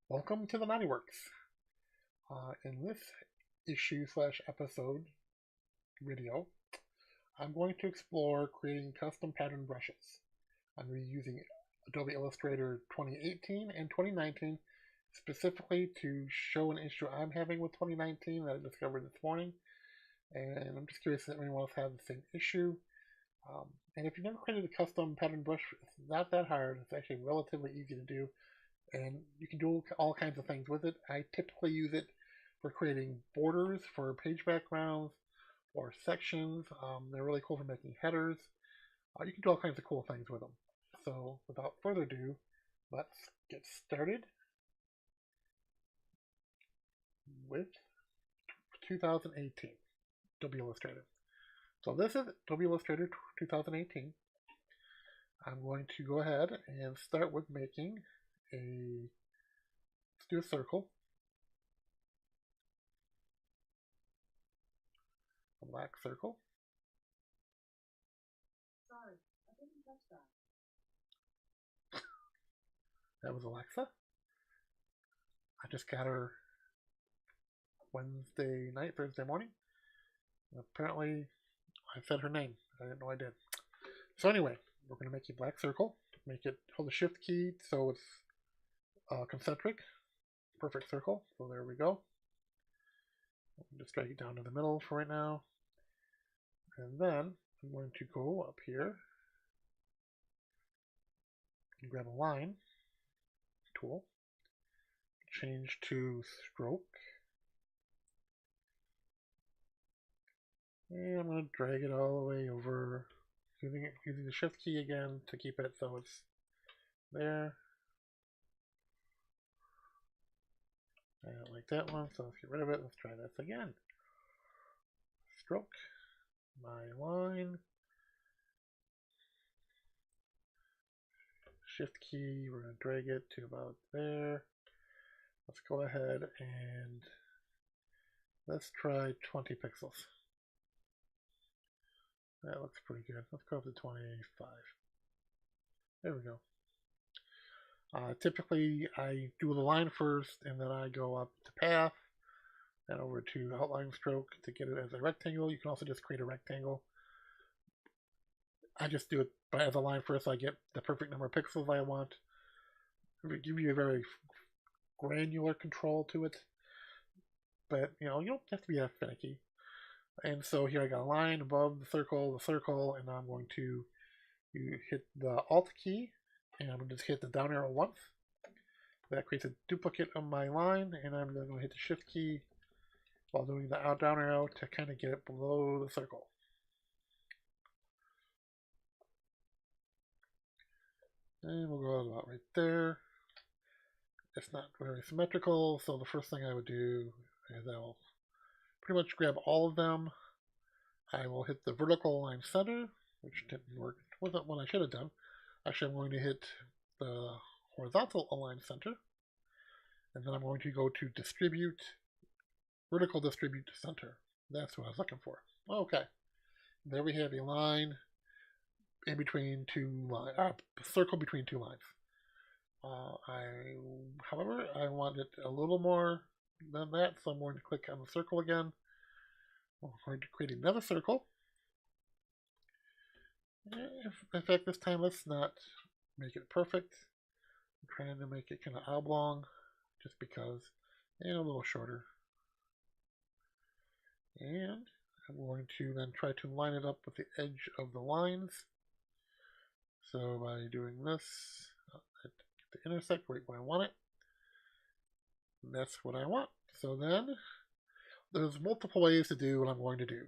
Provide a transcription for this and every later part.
Welcome to the Naughty Works. In this issue/episode video, I'm going to explore creating custom pattern brushes. I'm using Adobe Illustrator 2018 and 2019 specifically to show an issue I'm having with 2019 that I discovered this morning. And I'm just curious if anyone else has the same issue. And if you've never created a custom pattern brush, it's not that hard. It's actually relatively easy to do, and you can do all kinds of things with it. I typically use it for creating borders for page backgrounds or sections. They're really cool for making headers. You can do all kinds of cool things with them. So without further ado, let's get started with 2018 Adobe Illustrator. So this is Adobe Illustrator 2018. I'm going to go ahead and start with making let's do a circle. A black circle. Sorry, I didn't touch that. That was Alexa. I just got her Wednesday night, Thursday morning. Apparently, I said her name. I didn't know I did. So anyway, we're going to make a black circle. Make it, hold the shift key so it's concentric. Perfect circle. So there we go. Just drag it down to the middle for right now. And then I'm going to go up here and grab a line tool. Change to stroke. And I'm going to drag it all the way over, using the shift key again to keep it so it's there. I don't like that one, so let's get rid of it. Let's try this again. Stroke, my line, shift key, we're going to drag it to about there. Let's go ahead and let's try 20 pixels. That looks pretty good. Let's go up to 25. There we go. Typically, I do the line first, and then I go up to path, then over to outline stroke to get it as a rectangle. You can also just create a rectangle. I just do it as a line first, so I get the perfect number of pixels I want. It would give you a very granular control to it, but you don't have to be that finicky. And so here I got a line above the circle, and I'm going to hit the Alt key, and I'm going to just hit the down arrow once. That creates a duplicate of my line, and I'm then going to hit the Shift key while doing the down arrow to kind of get it below the circle. And we'll go about right there. It's not very symmetrical, so the first thing I would do is I will pretty much grab all of them. I will hit the vertical line center, which didn't work. Wasn't what I should have done. Actually, I'm going to hit the horizontal align center, and then I'm going to go to distribute, vertical distribute to center. That's what I was looking for. Okay, there we have a line in between two lines, a circle between two lines. However, I want it a little more than that, so I'm going to click on the circle again. I'm going to create another circle. In fact, this time let's not make it perfect. I'm trying to make it kind of oblong, just because, and a little shorter. And I'm going to then try to line it up with the edge of the lines. So by doing this, get the intersect right where I want it. And that's what I want. So then, there's multiple ways to do what I'm going to do.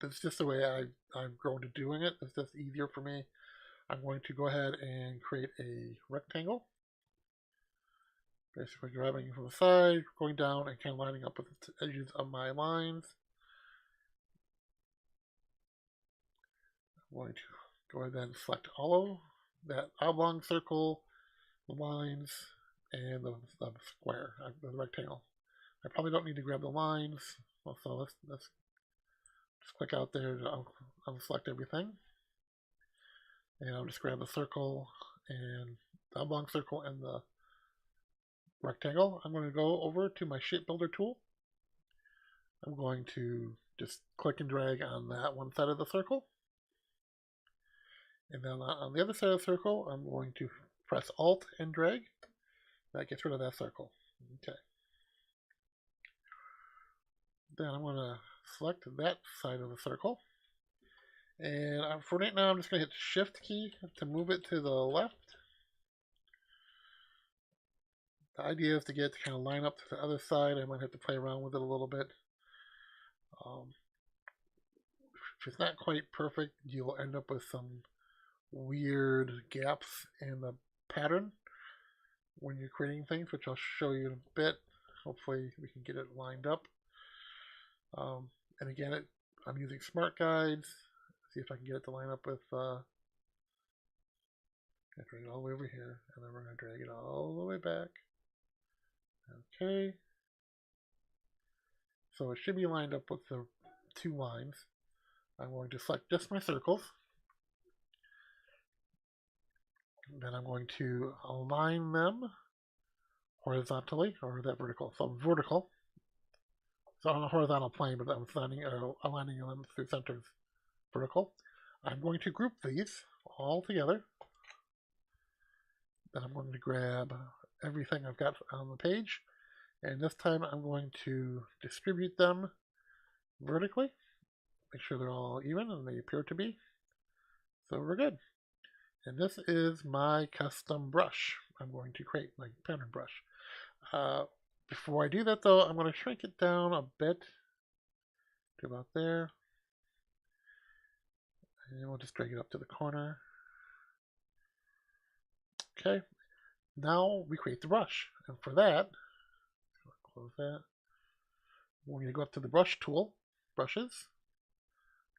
It's just the way I've grown to doing it. It's just easier for me. I'm going to go ahead and create a rectangle. Basically grabbing from the side, going down, and kind of lining up with the edges of my lines. I'm going to go ahead and select all of that oblong circle, the lines, and the square, the rectangle. I probably don't need to grab the lines, so let's just click out there to unselect everything. And I'll just grab the circle and the oblong circle and the rectangle, I'm going to go over to my shape builder tool. I'm going to just click and drag on that one side of the circle. And then on the other side of the circle, I'm going to press Alt and drag. That gets rid of that circle. Okay. Then I'm going to select that side of the circle. And for right now, I'm just going to hit Shift key to move it to the left. The idea is to get it to kind of line up to the other side. I might have to play around with it a little bit. If it's not quite perfect, you'll end up with some weird gaps in the pattern when you're creating things, which I'll show you in a bit. Hopefully we can get it lined up. And again, I'm using smart guides. See if I can get it to line up with drag it all the way over here, and then we're going to drag it all the way back. Okay. So it should be lined up with the two lines. I'm going to select just my circles. Then I'm going to align them horizontally, or is that vertical? So vertical. So on a horizontal plane, but I'm aligning them through centers vertical. I'm going to group these all together. Then I'm going to grab everything I've got on the page, and this time I'm going to distribute them vertically. Make sure they're all even, and they appear to be. So we're good. And this is my custom brush I'm going to create, my pattern brush. Before I do that though, I'm going to shrink it down a bit to about there. And we'll just drag it up to the corner. Okay, now we create the brush. And for that, close that. We're going to go up to the brush tool, brushes.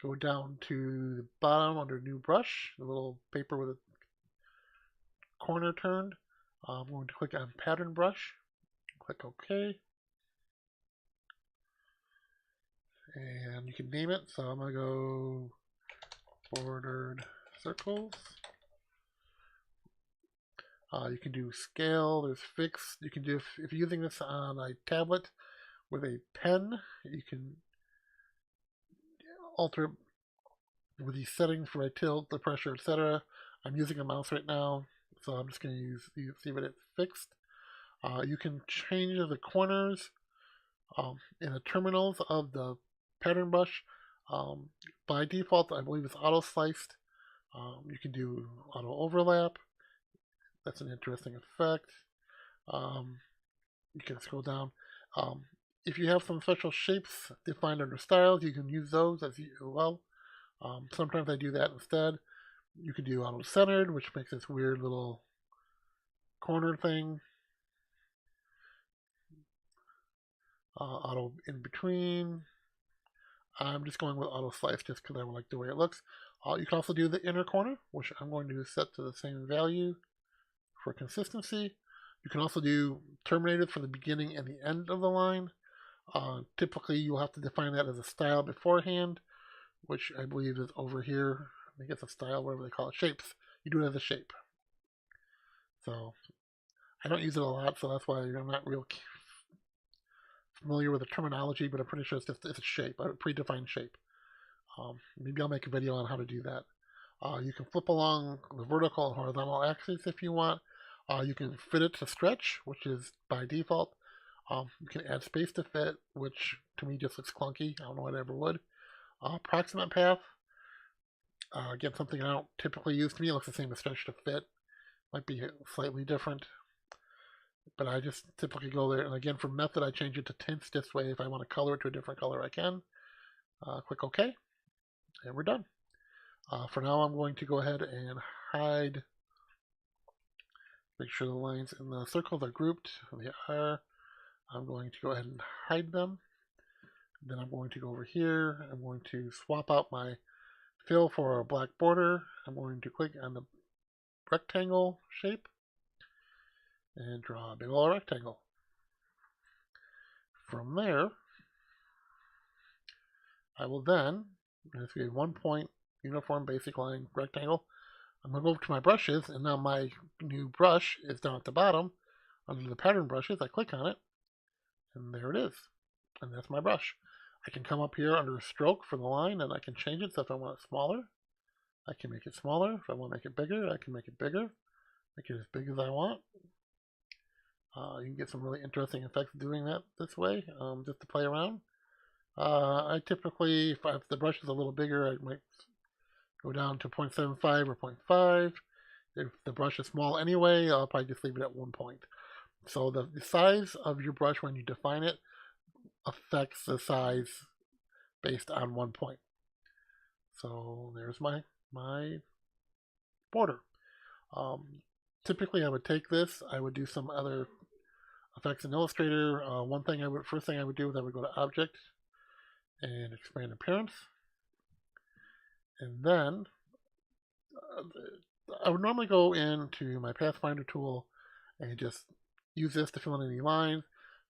Go down to the bottom under new brush, the little paper with a corner turned. I'm going to click on pattern brush, click OK. And you can name it, so I'm going to go bordered circles. You can do scale, there's fixed. You can do, if you're using this on a tablet with a pen, you can alter with these settings for my tilt, the pressure, etc. I'm using a mouse right now, so I'm just going to see what it's fixed. You can change the corners in the terminals of the pattern brush. By default, I believe it's auto sliced. You can do auto overlap. That's an interesting effect. You can scroll down. If you have some special shapes defined under styles, you can use those as well. Sometimes I do that instead. You can do auto centered, which makes this weird little corner thing. Auto in between. I'm just going with auto slice just because I like the way it looks. You can also do the inner corner, which I'm going to set to the same value for consistency. You can also do terminated for the beginning and the end of the line. Typically, you'll have to define that as a style beforehand, which I believe is over here. I think it's a style, whatever they call it, shapes. You do it as a shape. So I don't use it a lot, so that's why I'm not real familiar with the terminology, but I'm pretty sure it's a shape, a predefined shape. Maybe I'll make a video on how to do that. You can flip along the vertical and horizontal axes if you want. You can fit it to stretch, which is by default. You can add space to fit, which to me just looks clunky. I don't know why it ever would. Approximate path. Again, something I don't typically use. To me, it looks the same as stretch to fit. Might be slightly different. But I just typically go there. And again, for method, I change it to tints this way. If I want to color it to a different color, I can. Click OK. And we're done. For now, I'm going to go ahead and hide. Make sure the lines in the circles are grouped. They are. I'm going to go ahead and hide them. Then I'm going to go over here. I'm going to swap out my fill for a black border. I'm going to click on the rectangle shape and draw a big old rectangle. From there, I will then, this will be a 1 point uniform basic line rectangle. I'm going to go over to my brushes, and now my new brush is down at the bottom. under the pattern brushes, I click on it, and there it is. And that's my brush. I can come up here under stroke for the line, and I can change it. So if I want it smaller, I can make it smaller. If I want to make it bigger, I can make it bigger. Make it as big as I want. You can get some really interesting effects doing that this way, just to play around. I typically, if the brush is a little bigger, I might go down to 0.75 or 0.5. If the brush is small anyway, I'll probably just leave it at 1 point. So the size of your brush when you define it affects the size based on 1 point. So there's my border. Typically, I would take this. I would do some other effects in Illustrator. First thing I would do is I would go to Object and Expand Appearance, and then I would normally go into my Pathfinder tool and just use this to fill in any lines.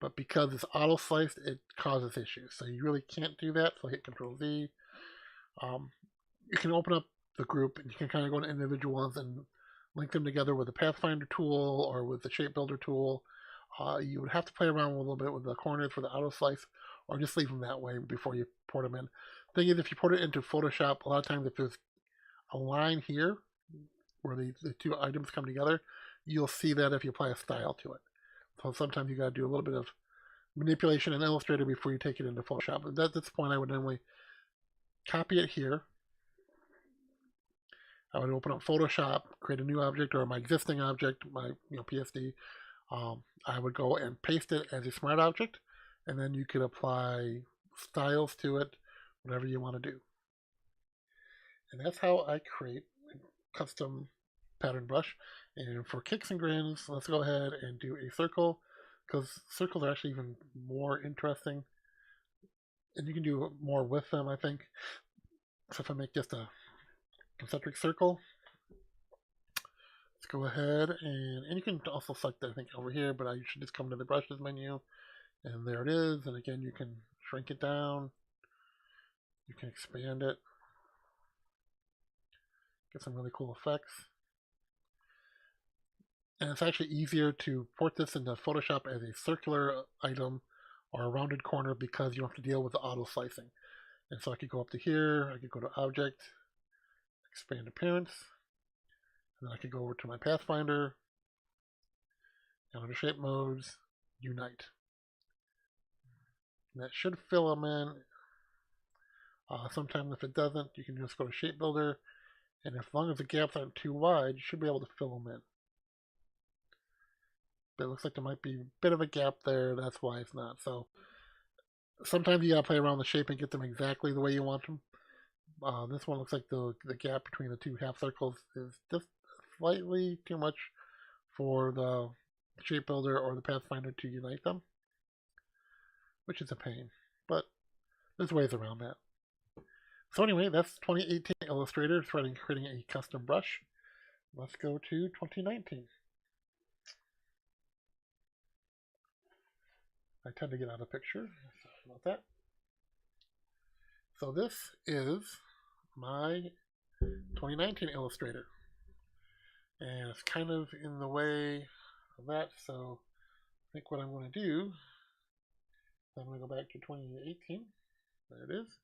But because it's auto sliced, it causes issues. So you really can't do that. So I hit Control Z. You can open up the group and you can kind of go to individual ones and link them together with the Pathfinder tool or with the Shape Builder tool. You would have to play around a little bit with the corners for the auto slice, or just leave them that way before you port them in. Thing is, if you port it into Photoshop, a lot of times if there's a line here where the two items come together, you'll see that if you apply a style to it. So sometimes you got to do a little bit of manipulation in Illustrator before you take it into Photoshop. At this point, I would normally copy it here. I would open up Photoshop, create a new object or my existing object, my PSD. I would go and paste it as a smart object, and then you could apply styles to it, whatever you want to do. And that's how I create a custom pattern brush. And for kicks and grins, let's go ahead and do a circle, because circles are actually even more interesting. And you can do more with them, I think. So if I make just a concentric circle, let's go ahead and you can also select, I think, over here, but I should just come to the brushes menu, and there it is. And again, you can shrink it down, you can expand it, get some really cool effects. And it's actually easier to port this into Photoshop as a circular item or a rounded corner because you don't have to deal with the auto slicing. And so I could go up to here, I could go to Object, Expand Appearance, and then I could go over to my Pathfinder, and under Shape Modes, Unite. And that should fill them in. Sometimes if it doesn't, you can just go to Shape Builder, and as long as the gaps aren't too wide, you should be able to fill them in. But it looks like there might be a bit of a gap there, that's why it's not. So sometimes you gotta play around the shape and get them exactly the way you want them. This one looks like the gap between the two half circles is just slightly too much for the Shape Builder or the Pathfinder to unite them, which is a pain, but there's ways around that. So anyway, that's 2018 Illustrator creating a custom brush. Let's go to 2019. I tend to get out of picture. Sorry about that. So this is my 2019 Illustrator. And it's kind of in the way of that, so I think what I'm going to do is I'm going to go back to 2018. There it is.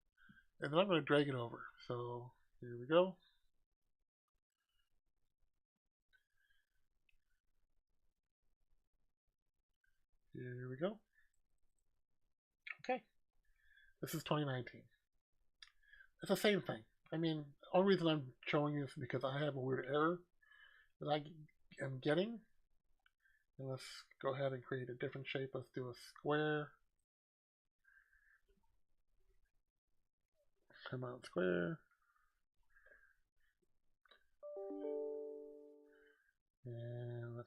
And then I'm going to drag it over. So here we go. Here we go. Okay. This is 2019. It's the same thing. I mean, the only reason I'm showing you is because I have a weird error that I am getting. And let's go ahead and create a different shape. Let's do a square. Come on, square. And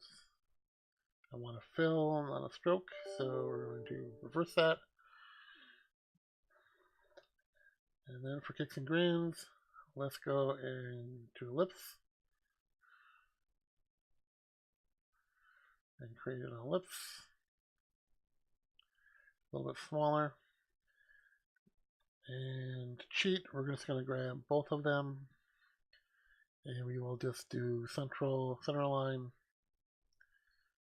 I want to fill, not a stroke, so we're going to reverse that. And then for kicks and grins, let's go into ellipse and create an ellipse, a little bit smaller. And to cheat, we're just going to grab both of them, and we will just do center line,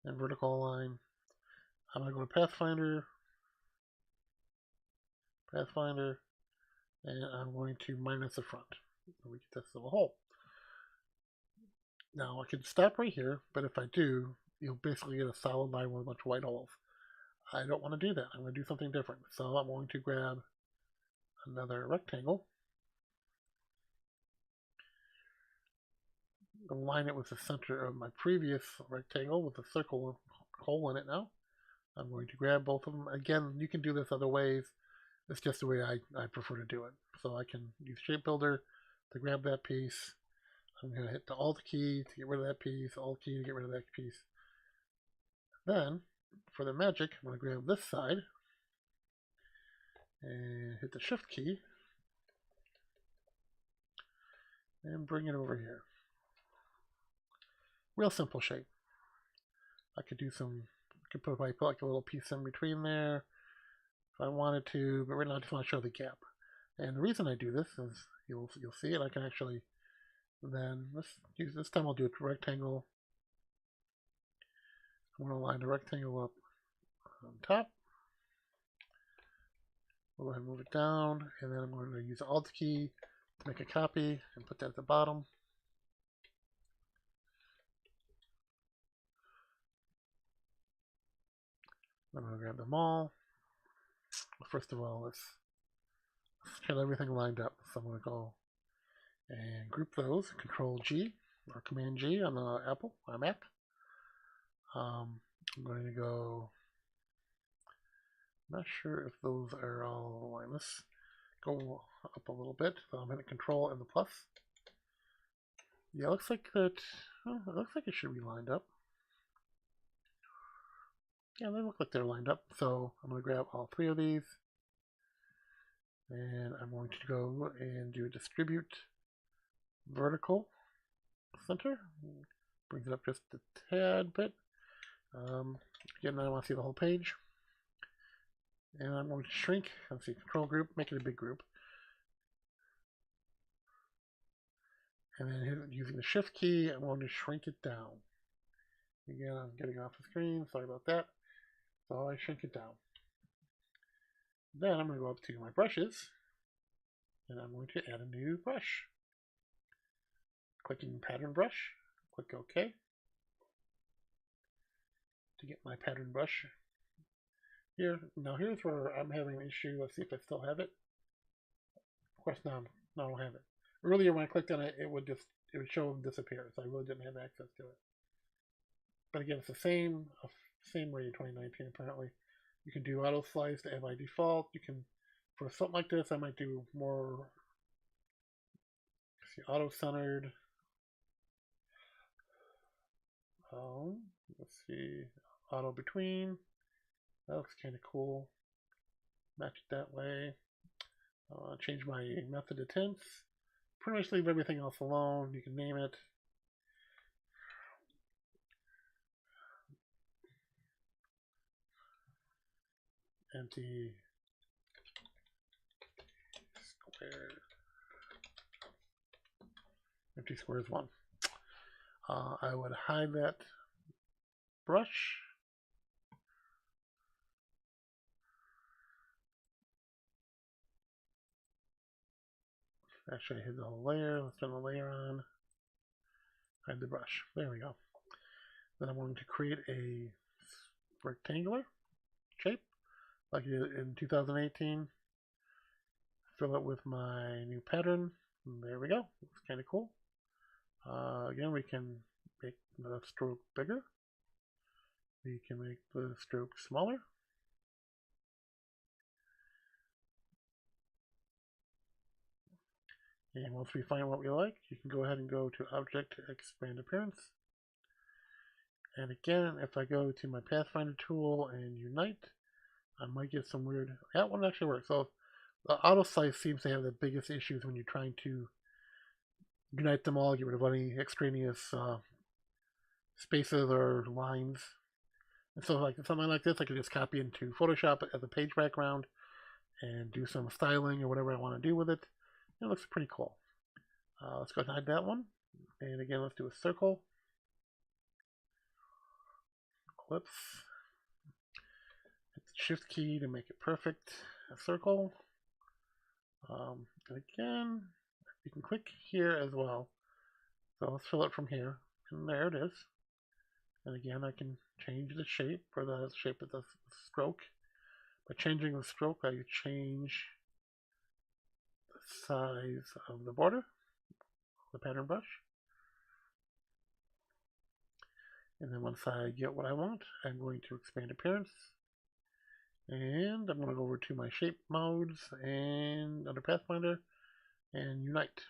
and vertical align. I'm going to go to Pathfinder, and I'm going to minus the front. So we get this little hole. Now I can stop right here, but if I do, you'll basically get a solid line with a bunch of white holes. I don't want to do that. I'm going to do something different. So I'm going to grab another rectangle, align it with the center of my previous rectangle with a circle hole in it now. I'm going to grab both of them. Again, you can do this other ways. It's just the way I prefer to do it. So I can use Shape Builder to grab that piece. I'm going to hit the Alt key to get rid of that piece, Alt key to get rid of that piece. Then, for the magic, I'm going to grab this side and hit the Shift key and bring it over here. Real simple shape. I could do some, I could put like a little piece in between there if I wanted to, but right now I just want to show the gap. And the reason I do this is you'll see it. I can actually then this time I'll do a rectangle. I'm going to line the rectangle up on top. We'll go ahead and move it down, and then I'm going to use the Alt key to make a copy and put that at the bottom. I'm going to grab them all. First of all, let's get everything lined up. So I'm going to go and group those. Control G or Command G on the Apple or Mac. I'm going to go. I'm not sure if those are all aligned. Let's go up a little bit. So I'm hitting Control and the plus. Yeah, it looks like that. Oh, it looks like it should be lined up. Yeah, they look like they're lined up. So I'm going to grab all three of these. And I'm going to go and do a distribute vertical center. Brings it up just a tad bit. Again, I want to see the whole page. And I'm going to shrink. Let's see, control group, make it a big group. And then using the shift key, I'm going to shrink it down. Again, I'm getting off the screen. Sorry about that. So I shrink it down. Then I'm going to go up to my brushes. And I'm going to add a new brush. Clicking pattern brush. Click OK. To get my pattern brush. Here, now here's where I'm having an issue. Let's see if I still have it. Of course, no, I don't have it. Earlier when I clicked on it, it would show and disappear, so I really didn't have access to it. But again, it's the same way in 2019 apparently. You can do auto slice to add by default. You can, for something like this, I might do more. See, auto centered. Let's see, auto between. That looks kind of cool. Match it that way. Change my method to tints. Pretty much leave everything else alone. You can name it. Empty square. Empty square is 1. I would hide that brush. Actually, I hid the whole layer. Let's turn the layer on. Hide the brush. There we go. Then I'm going to create a rectangular shape, like I did in 2018. Fill it with my new pattern. And there we go. Looks kind of cool. Again, we can make the stroke bigger. We can make the stroke smaller. And once we find what we like, you can go ahead and go to Object, Expand Appearance. And again, if I go to my Pathfinder tool and Unite, I might get some weird. That one actually works. So the auto slice seems to have the biggest issues when you're trying to unite them all, get rid of any extraneous spaces or lines. And so, like something like this, I could just copy into Photoshop as a page background and do some styling or whatever I want to do with it. It looks pretty cool. Let's go ahead and hide that one. And again, let's do a circle. Whoops. Hit the shift key to make it perfect. A circle. And again, you can click here as well. So let's fill it from here. And there it is. And again, I can change the shape for the shape of the stroke. By changing the stroke, I change the size of the border, the pattern brush. And then once I get what I want, I'm going to expand appearance. And I'm going to go over to my shape modes and under Pathfinder and unite.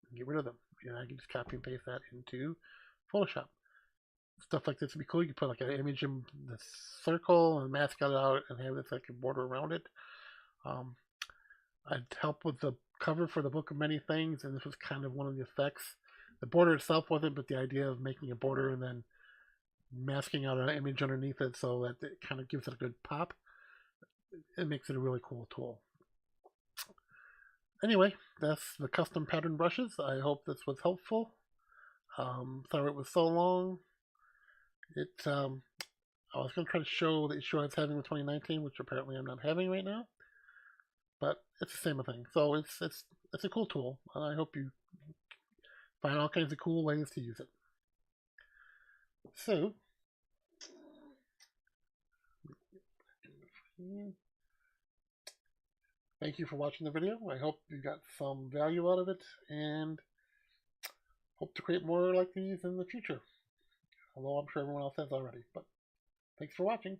And get rid of them. And I can just copy and paste that into Photoshop. Stuff like this would be cool. You can put like an image in the circle and mask it out and have this like a border around it. I'd help with the cover for the Book of Many Things, and this was kind of one of the effects. The border itself wasn't, but the idea of making a border and then masking out an image underneath it so that it kind of gives it a good pop. It makes it a really cool tool. Anyway, that's the custom pattern brushes. I hope this was helpful. Sorry it was so long. I was going to try to show the issue I was having with 2019, which apparently I'm not having right now. But it's the same thing. So it's a cool tool, and I hope you find all kinds of cool ways to use it. So, thank you for watching the video. I hope you got some value out of it, and hope to create more like these in the future. Although I'm sure everyone else has already. But thanks for watching.